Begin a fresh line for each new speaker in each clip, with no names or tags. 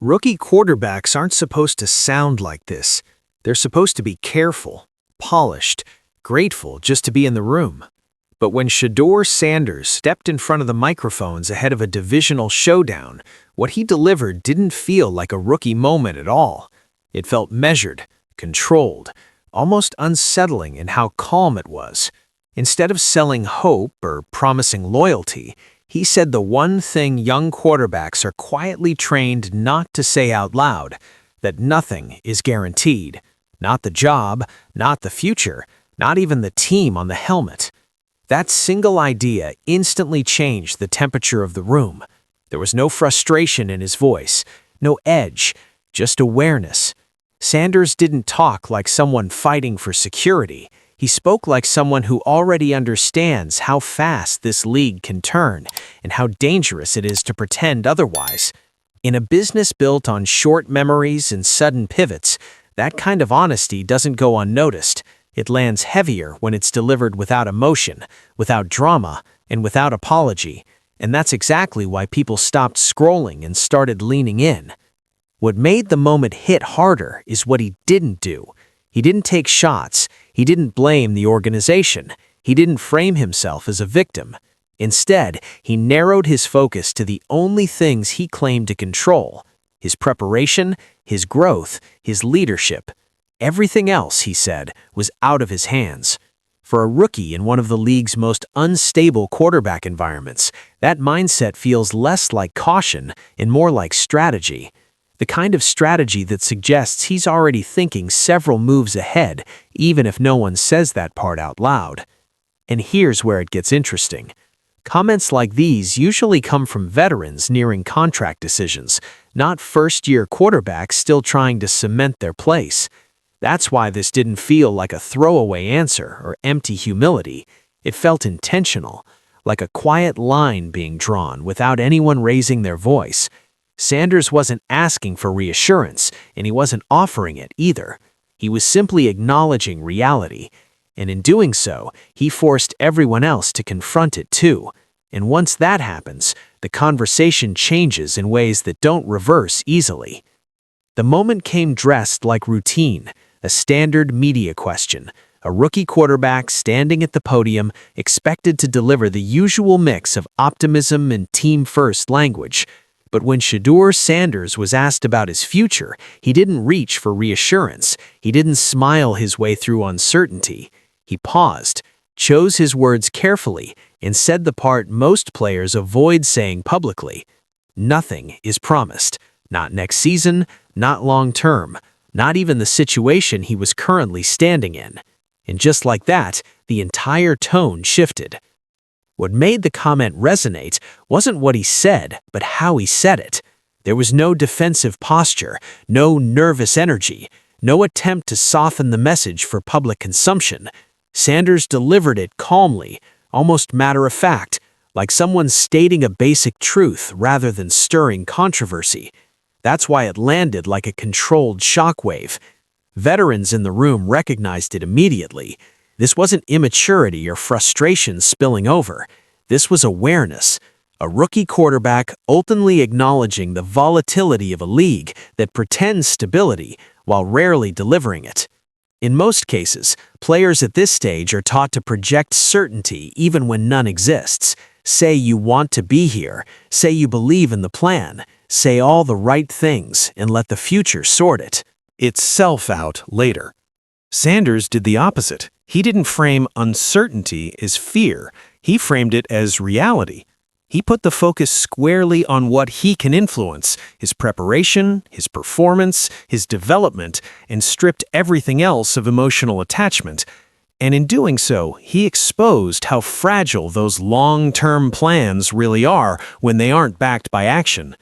Rookie quarterbacks aren't supposed to sound like this. They're supposed to be careful, polished, grateful just to be in the room. But when Shedeur Sanders stepped in front of the microphones ahead of a divisional showdown, what he delivered didn't feel like a rookie moment at all. It felt measured, controlled, almost unsettling in how calm it was. Instead of selling hope or promising loyalty, he said the one thing young quarterbacks are quietly trained not to say out loud, that nothing is guaranteed. Not the job, not the future, not even the team on the helmet. That single idea instantly changed the temperature of the room. There was no frustration in his voice, no edge, just awareness. Sanders didn't talk like someone fighting for security. He spoke like someone who already understands how fast this league can turn and how dangerous it is to pretend otherwise. In a business built on short memories and sudden pivots, that kind of honesty doesn't go unnoticed. It lands heavier when it's delivered without emotion, without drama, and without apology. And that's exactly why people stopped scrolling and started leaning in. What made the moment hit harder is what he didn't do. He didn't take shots. He didn't blame the organization. He didn't frame himself as a victim. Instead, he narrowed his focus to the only things he claimed to control: his preparation, his growth, his leadership. Everything else, he said, was out of his hands. For a rookie in one of the league's most unstable quarterback environments, that mindset feels less like caution and more like strategy. The kind of strategy that suggests he's already thinking several moves ahead, even if no one says that part out loud. And here's where it gets interesting. Comments like these usually come from veterans nearing contract decisions, not first-year quarterbacks still trying to cement their place. That's why this didn't feel like a throwaway answer or empty humility. It felt intentional, like a quiet line being drawn without anyone raising their voice. Sanders wasn't asking for reassurance, and he wasn't offering it either. He was simply acknowledging reality, and in doing so, he forced everyone else to confront it too. And once that happens, the conversation changes in ways that don't reverse easily. The moment came dressed like routine, a standard media question, a rookie quarterback standing at the podium expected to deliver the usual mix of optimism and team-first language. But when Shedeur Sanders was asked about his future, he didn't reach for reassurance. He didn't smile his way through uncertainty. He paused, chose his words carefully, and said the part most players avoid saying publicly. Nothing is promised. Not next season, not long-term, not even the situation he was currently standing in. And just like that, the entire tone shifted. What made the comment resonate wasn't what he said, but how he said it. There was no defensive posture, no nervous energy, no attempt to soften the message for public consumption. Sanders delivered it calmly, almost matter-of-fact, like someone stating a basic truth rather than stirring controversy. That's why it landed like a controlled shockwave. Veterans in the room recognized it immediately. This wasn't immaturity or frustration spilling over. This was awareness. A rookie quarterback openly acknowledging the volatility of a league that pretends stability while rarely delivering it. In most cases, players at this stage are taught to project certainty even when none exists. Say you want to be here. Say you believe in the plan. Say all the right things and let the future sort it itself out later. Sanders did the opposite. He didn't frame uncertainty as fear. He framed it as reality. He put the focus squarely on what he can influence, his preparation, his performance, his development, and stripped everything else of emotional attachment. And in doing so, he exposed how fragile those long-term plans really are when they aren't backed by action.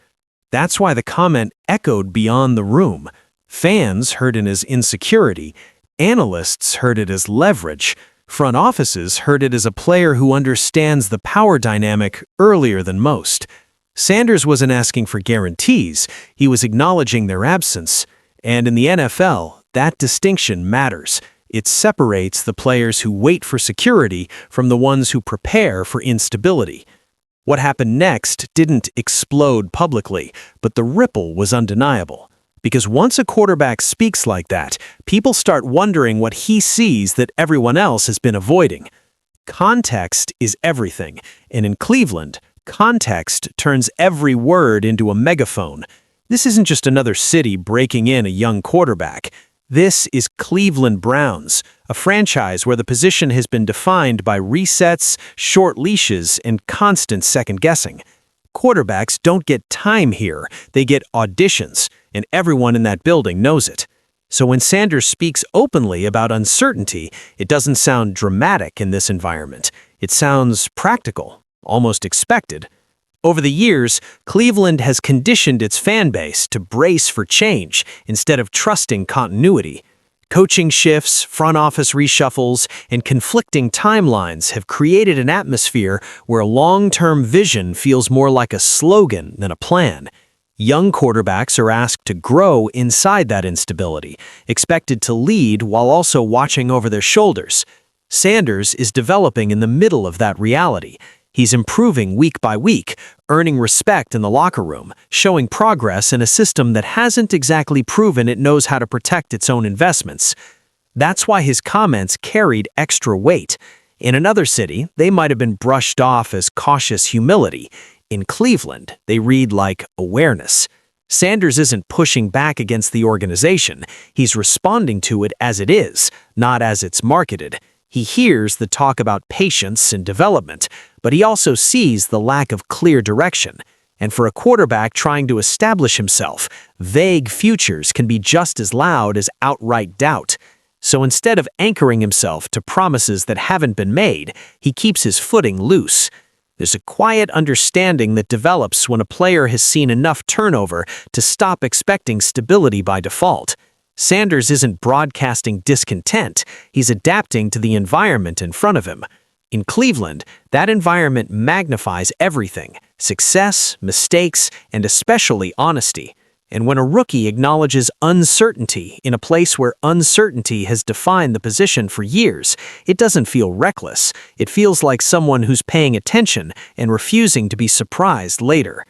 That's why the comment echoed beyond the room. Fans heard it as insecurity. Analysts heard it as leverage. Front offices heard it as a player who understands the power dynamic earlier than most. Sanders wasn't asking for guarantees. He was acknowledging their absence. And in the NFL, that distinction matters. It separates the players who wait for security from the ones who prepare for instability. What happened next didn't explode publicly, but the ripple was undeniable. Because once a quarterback speaks like that, people start wondering what he sees that everyone else has been avoiding. Context is everything, and in Cleveland, context turns every word into a megaphone. This isn't just another city breaking in a young quarterback. This is Cleveland Browns, a franchise where the position has been defined by resets, short leashes, and constant second-guessing. Quarterbacks don't get time here, they get auditions, and everyone in that building knows it. So when Sanders speaks openly about uncertainty, it doesn't sound dramatic in this environment. It sounds practical, almost expected. Over the years, Cleveland has conditioned its fan base to brace for change instead of trusting continuity. Coaching shifts, front office reshuffles, and conflicting timelines have created an atmosphere where a long-term vision feels more like a slogan than a plan. Young quarterbacks are asked to grow inside that instability, expected to lead while also watching over their shoulders. Sanders is developing in the middle of that reality. He's improving week by week, earning respect in the locker room, showing progress in a system that hasn't exactly proven it knows how to protect its own investments. That's why his comments carried extra weight. In another city, they might have been brushed off as cautious humility. In Cleveland, they read like awareness. Sanders isn't pushing back against the organization. He's responding to it as it is, not as it's marketed. He hears the talk about patience and development, but he also sees the lack of clear direction. And for a quarterback trying to establish himself, vague futures can be just as loud as outright doubt. So instead of anchoring himself to promises that haven't been made, he keeps his footing loose. There's a quiet understanding that develops when a player has seen enough turnover to stop expecting stability by default. Sanders isn't broadcasting discontent, he's adapting to the environment in front of him. In Cleveland, that environment magnifies everything: success, mistakes, and especially honesty. And when a rookie acknowledges uncertainty in a place where uncertainty has defined the position for years, it doesn't feel reckless. It feels like someone who's paying attention and refusing to be surprised later.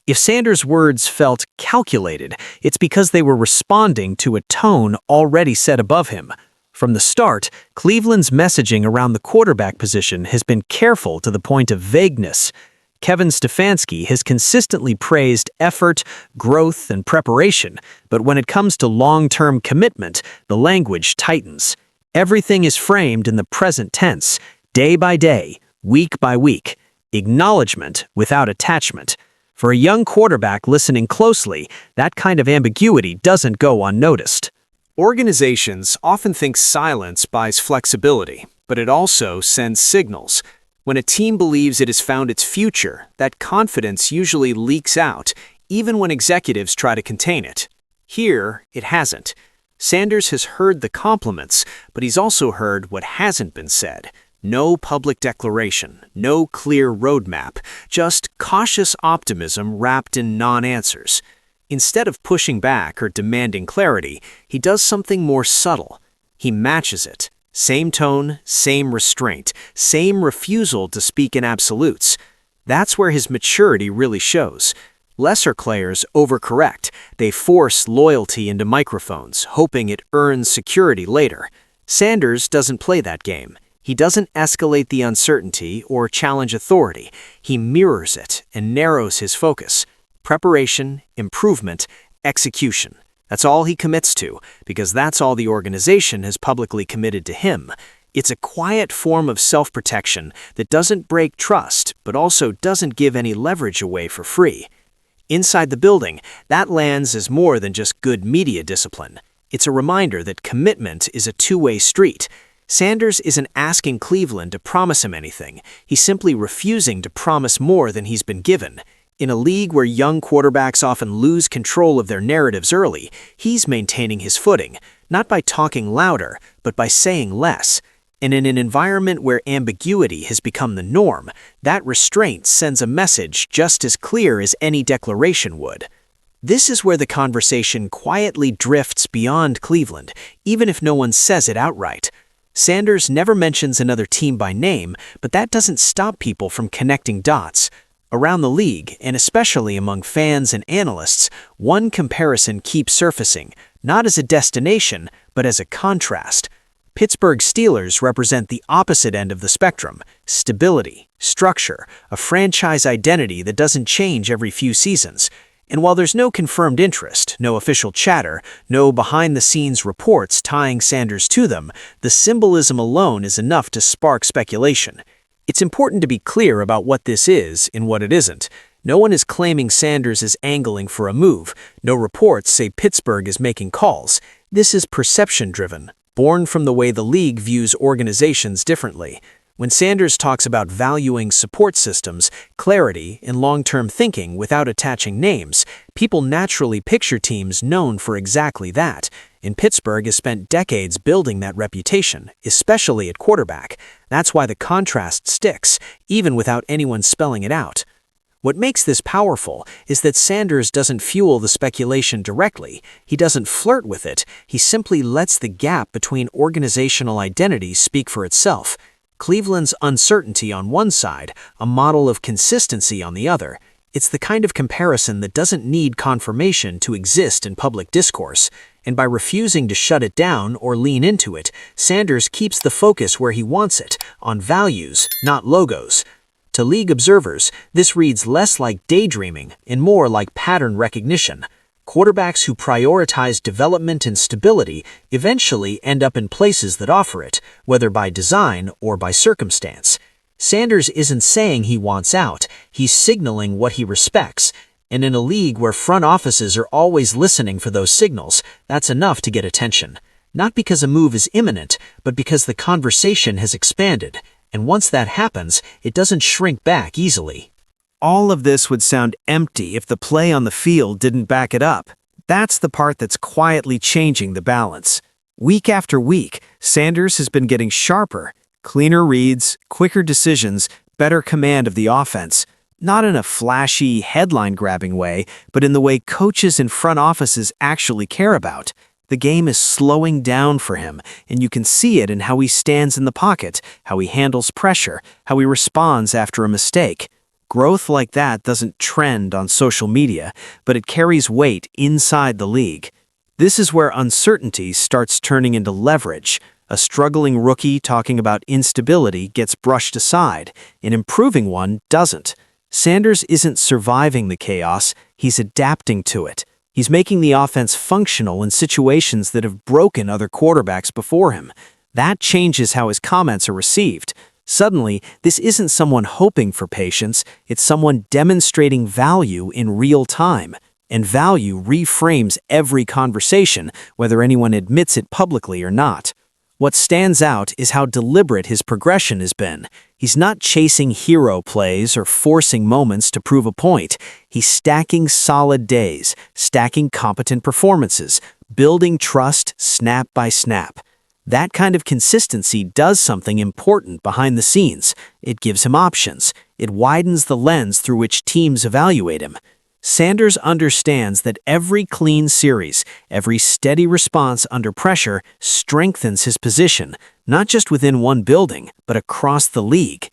If Sanders' words felt calculated, it's because they were responding to a tone already set above him. From the start, Cleveland's messaging around the quarterback position has been careful to the point of vagueness. Kevin Stefanski has consistently praised effort, growth, and preparation, but when it comes to long-term commitment, the language tightens. Everything is framed in the present tense, day by day, week by week. Acknowledgement without attachment. For a young quarterback listening closely, that kind of ambiguity doesn't go unnoticed. Organizations often think silence buys flexibility, but it also sends signals. When a team believes it has found its future, that confidence usually leaks out, even when executives try to contain it. Here, it hasn't. Sanders has heard the compliments, but he's also heard what hasn't been said. No public declaration, no clear roadmap, just cautious optimism wrapped in non-answers. Instead of pushing back or demanding clarity, he does something more subtle. He matches it. Same tone, same restraint, same refusal to speak in absolutes. That's where his maturity really shows. Lesser players overcorrect. They force loyalty into microphones, hoping it earns security later. Sanders doesn't play that game. He doesn't escalate the uncertainty or challenge authority. He mirrors it and narrows his focus. Preparation, improvement, execution. That's all he commits to, because that's all the organization has publicly committed to him. It's a quiet form of self-protection that doesn't break trust, but also doesn't give any leverage away for free. Inside the building, that lands as more than just good media discipline. It's a reminder that commitment is a two-way street. Sanders isn't asking Cleveland to promise him anything. He's simply refusing to promise more than he's been given. In a league where young quarterbacks often lose control of their narratives early, he's maintaining his footing, not by talking louder, but by saying less. And in an environment where ambiguity has become the norm, that restraint sends a message just as clear as any declaration would. This is where the conversation quietly drifts beyond Cleveland, even if no one says it outright. Sanders never mentions another team by name, but that doesn't stop people from connecting dots. Around the league, and especially among fans and analysts, one comparison keeps surfacing, not as a destination, but as a contrast. Pittsburgh Steelers represent the opposite end of the spectrum: stability, structure, a franchise identity that doesn't change every few seasons. And while there's no confirmed interest, no official chatter, no behind-the-scenes reports tying Sanders to them, the symbolism alone is enough to spark speculation. It's important to be clear about what this is and what it isn't. No one is claiming Sanders is angling for a move. No reports say Pittsburgh is making calls. This is perception-driven, born from the way the league views organizations differently. When Sanders talks about valuing support systems, clarity, and long-term thinking without attaching names, people naturally picture teams known for exactly that. And Pittsburgh has spent decades building that reputation, especially at quarterback. That's why the contrast sticks, even without anyone spelling it out. What makes this powerful is that Sanders doesn't fuel the speculation directly. He doesn't flirt with it. He simply lets the gap between organizational identities speak for itself. Cleveland's uncertainty on one side, a model of consistency on the other. It's the kind of comparison that doesn't need confirmation to exist in public discourse. And by refusing to shut it down or lean into it, Sanders keeps the focus where he wants it, on values, not logos. To league observers, this reads less like daydreaming and more like pattern recognition. Quarterbacks who prioritize development and stability eventually end up in places that offer it, whether by design or by circumstance. Sanders isn't saying he wants out, he's signaling what he respects. And in a league where front offices are always listening for those signals, that's enough to get attention. Not because a move is imminent, but because the conversation has expanded. And once that happens, it doesn't shrink back easily. All of this would sound empty if the play on the field didn't back it up. That's the part that's quietly changing the balance. Week after week, Sanders has been getting sharper, cleaner reads, quicker decisions, better command of the offense. Not in a flashy, headline-grabbing way, but in the way coaches and front offices actually care about. The game is slowing down for him, and you can see it in how he stands in the pocket, how he handles pressure, how he responds after a mistake. Growth like that doesn't trend on social media, but it carries weight inside the league. This is where uncertainty starts turning into leverage. A struggling rookie talking about instability gets brushed aside. An improving one doesn't. Sanders isn't surviving the chaos, he's adapting to it. He's making the offense functional in situations that have broken other quarterbacks before him. That changes how his comments are received. Suddenly, this isn't someone hoping for patience, it's someone demonstrating value in real time. And value reframes every conversation, whether anyone admits it publicly or not. What stands out is how deliberate his progression has been. He's not chasing hero plays or forcing moments to prove a point. He's stacking solid days, stacking competent performances, building trust snap by snap. That kind of consistency does something important behind the scenes. It gives him options. It widens the lens through which teams evaluate him. Sanders understands that every clean series, every steady response under pressure strengthens his position, not just within one building, but across the league.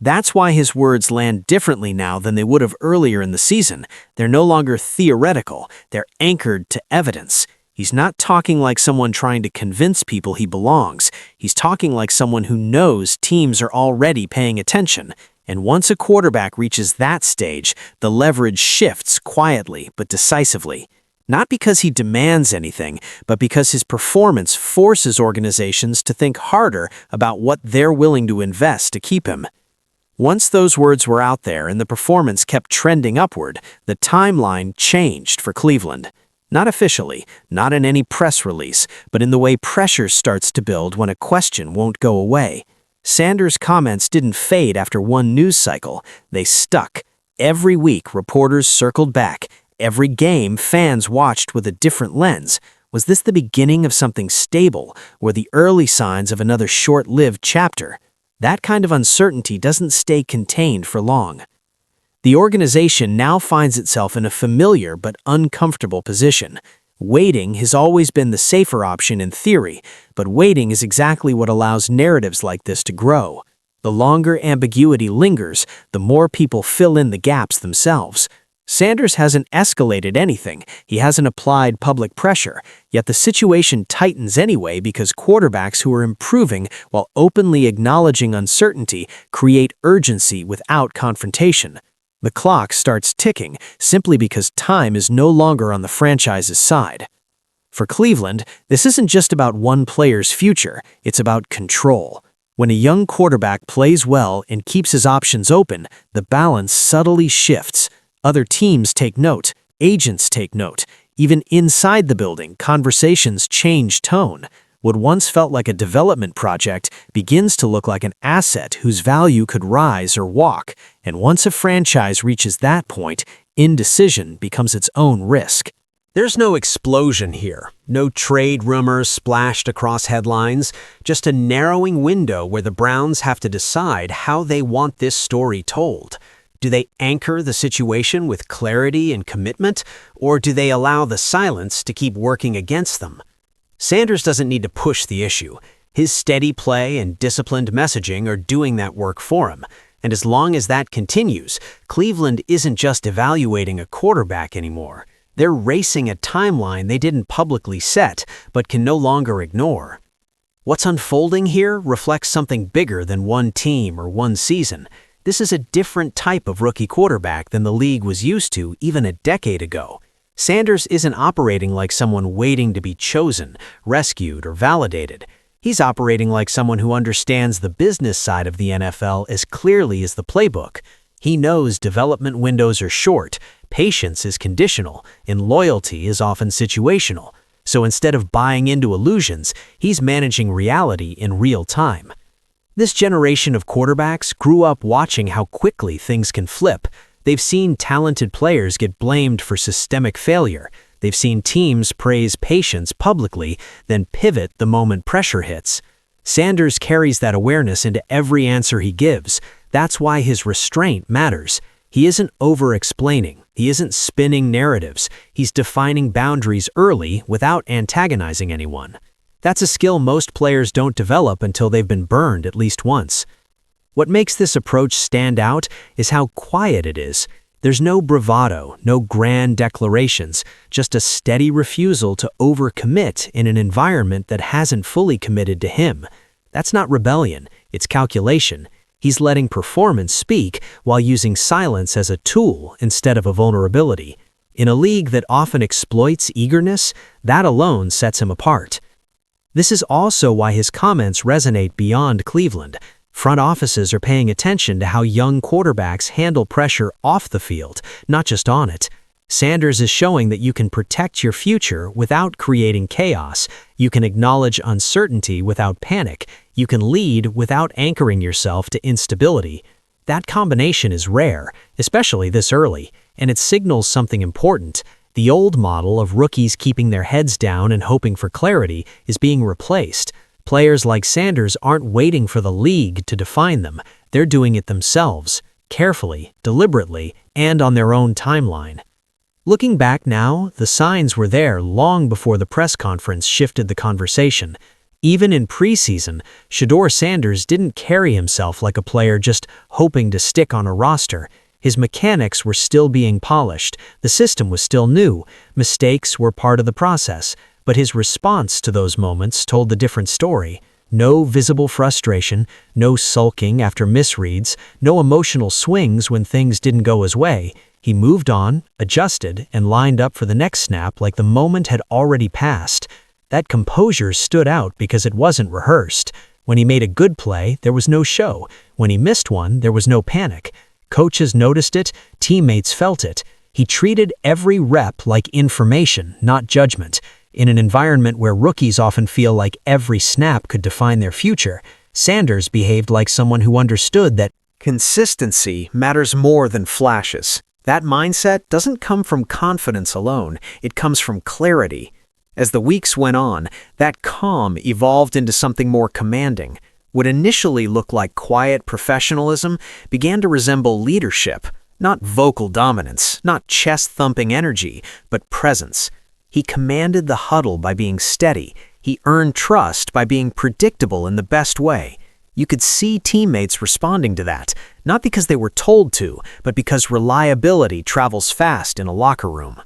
That's why his words land differently now than they would have earlier in the season. They're no longer theoretical, they're anchored to evidence. He's not talking like someone trying to convince people he belongs. He's talking like someone who knows teams are already paying attention. And once a quarterback reaches that stage, the leverage shifts quietly but decisively. Not because he demands anything, but because his performance forces organizations to think harder about what they're willing to invest to keep him. Once those words were out there and the performance kept trending upward, the timeline changed for Cleveland. Not officially, not in any press release, but in the way pressure starts to build when a question won't go away. Sanders' comments didn't fade after one news cycle. They stuck. Every week, reporters circled back. Every game, fans watched with a different lens. Was this the beginning of something stable, or the early signs of another short-lived chapter? That kind of uncertainty doesn't stay contained for long. The organization now finds itself in a familiar but uncomfortable position. Waiting has always been the safer option in theory, but waiting is exactly what allows narratives like this to grow. The longer ambiguity lingers, the more people fill in the gaps themselves. Sanders hasn't escalated anything, he hasn't applied public pressure, yet the situation tightens anyway because quarterbacks who are improving while openly acknowledging uncertainty create urgency without confrontation. The clock starts ticking simply because time is no longer on the franchise's side. For Cleveland, this isn't just about one player's future, it's about control. When a young quarterback plays well and keeps his options open, the balance subtly shifts. Other teams take note, agents take note. Even inside the building, conversations change tone. What once felt like a development project begins to look like an asset whose value could rise or walk. And once a franchise reaches that point, indecision becomes its own risk.
There's no explosion here, no trade rumors splashed across headlines, just a narrowing window where the Browns have to decide how they want this story told. Do they anchor the situation with clarity and commitment, or do they allow the silence to keep working against them? Sanders doesn't need to push the issue. His steady play and disciplined messaging are doing that work for him. And as long as that continues, Cleveland isn't just evaluating a quarterback anymore. They're racing a timeline they didn't publicly set, but can no longer ignore. What's unfolding here reflects something bigger than one team or one season. This is a different type of rookie quarterback than the league was used to even a decade ago. Sanders isn't operating like someone waiting to be chosen, rescued, or validated. He's operating like someone who understands the business side of the NFL as clearly as the playbook. He knows development windows are short, patience is conditional, and loyalty is often situational. So instead of buying into illusions, he's managing reality in real time. This generation of quarterbacks grew up watching how quickly things can flip. They've seen talented players get blamed for systemic failure. They've seen teams praise patience publicly, then pivot the moment pressure hits. Sanders carries that awareness into every answer he gives. That's why his restraint matters. He isn't over-explaining. He isn't spinning narratives. He's defining boundaries early without antagonizing anyone. That's a skill most players don't develop until they've been burned at least once. What makes this approach stand out is how quiet it is. There's no bravado, no grand declarations, just a steady refusal to overcommit in an environment that hasn't fully committed to him. That's not rebellion, it's calculation. He's letting performance speak while using silence as a tool instead of a vulnerability. In a league that often exploits eagerness, that alone sets him apart. This is also why his comments resonate beyond Cleveland. Front offices are paying attention to how young quarterbacks handle pressure off the field, not just on it. Sanders is showing that you can protect your future without creating chaos. You can acknowledge uncertainty without panic. You can lead without anchoring yourself to instability. That combination is rare, especially this early, and it signals something important. The old model of rookies keeping their heads down and hoping for clarity is being replaced. Players like Sanders aren't waiting for the league to define them. They're doing it themselves, carefully, deliberately, and on their own timeline. Looking back now, the signs were there long before the press conference shifted the conversation. Even in preseason, Shedeur Sanders didn't carry himself like a player just hoping to stick on a roster. His mechanics were still being polished, the system was still new, mistakes were part of the process, but his response to those moments told a different story. No visible frustration, no sulking after misreads, no emotional swings when things didn't go his way. He moved on, adjusted, and lined up for the next snap like the moment had already passed. That composure stood out because it wasn't rehearsed. When he made a good play, there was no show. When he missed one, there was no panic. Coaches noticed it, teammates felt it. He treated every rep like information, not judgment. In an environment where rookies often feel like every snap could define their future, Sanders behaved like someone who understood that consistency matters more than flashes. That mindset doesn't come from confidence alone, it comes from clarity. As the weeks went on, that calm evolved into something more commanding. What initially looked like quiet professionalism began to resemble leadership, not vocal dominance, not chest-thumping energy, but presence. He commanded the huddle by being steady. He earned trust by being predictable in the best way. You could see teammates responding to that, not because they were told to, but because reliability travels fast in a locker room.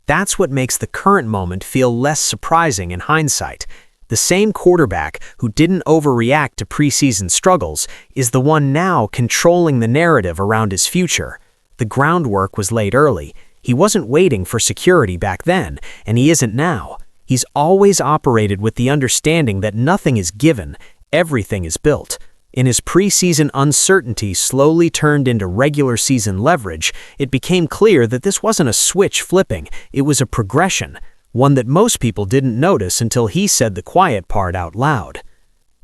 That's what makes the current moment feel less surprising in hindsight. The same quarterback who didn't overreact to preseason struggles is the one now controlling the narrative around his future. The groundwork was laid early. He wasn't waiting for security back then, and he isn't now. He's always operated with the understanding that nothing is given, everything is built. In his preseason uncertainty slowly turned into regular season leverage, it became clear that this wasn't a switch flipping, it was a progression, one that most people didn't notice until he said the quiet part out loud.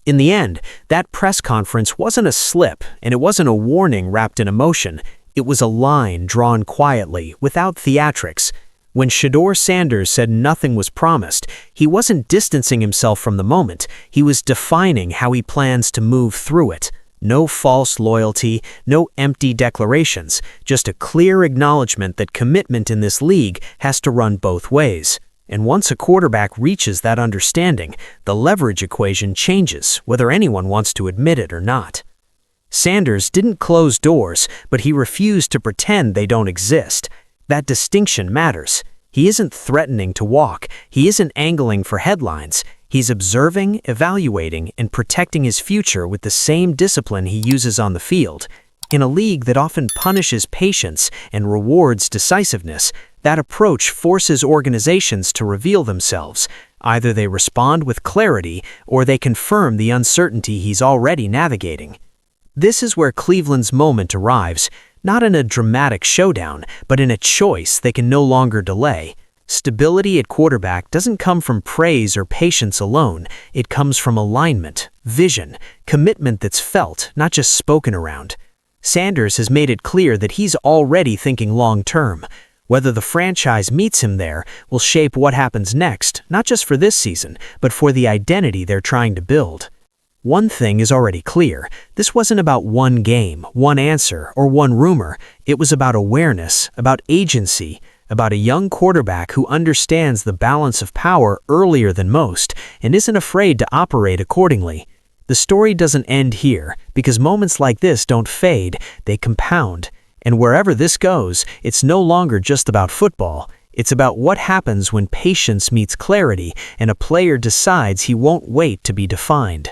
In the end, that press conference wasn't a slip, and it wasn't a warning wrapped in emotion. It was a line drawn quietly, without theatrics. When Shedeur Sanders said nothing was promised, he wasn't distancing himself from the moment, he was defining how he plans to move through it. No false loyalty, no empty declarations, just a clear acknowledgement that commitment in this league has to run both ways. And once a quarterback reaches that understanding, the leverage equation changes, whether anyone wants to admit it or not. Sanders didn't close doors, but he refused to pretend they don't exist. That distinction matters. He isn't threatening to walk. He isn't angling for headlines. He's observing, evaluating, and protecting his future with the same discipline he uses on the field. In a league that often punishes patience and rewards decisiveness, that approach forces organizations to reveal themselves. Either they respond with clarity or they confirm the uncertainty he's already navigating. This is where Cleveland's moment arrives, not in a dramatic showdown, but in a choice they can no longer delay. Stability at quarterback doesn't come from praise or patience alone. It comes from alignment, vision, commitment that's felt, not just spoken around. Sanders has made it clear that he's already thinking long-term. Whether the franchise meets him there will shape what happens next, not just for this season, but for the identity they're trying to build. One thing is already clear. This wasn't about one game, one answer, or one rumor. It was about awareness, about agency, about a young quarterback who understands the balance of power earlier than most and isn't afraid to operate accordingly. The story doesn't end here, because moments like this don't fade, they compound. And wherever this goes, it's no longer just about football. It's about what happens when patience meets clarity and a player decides he won't wait to be defined.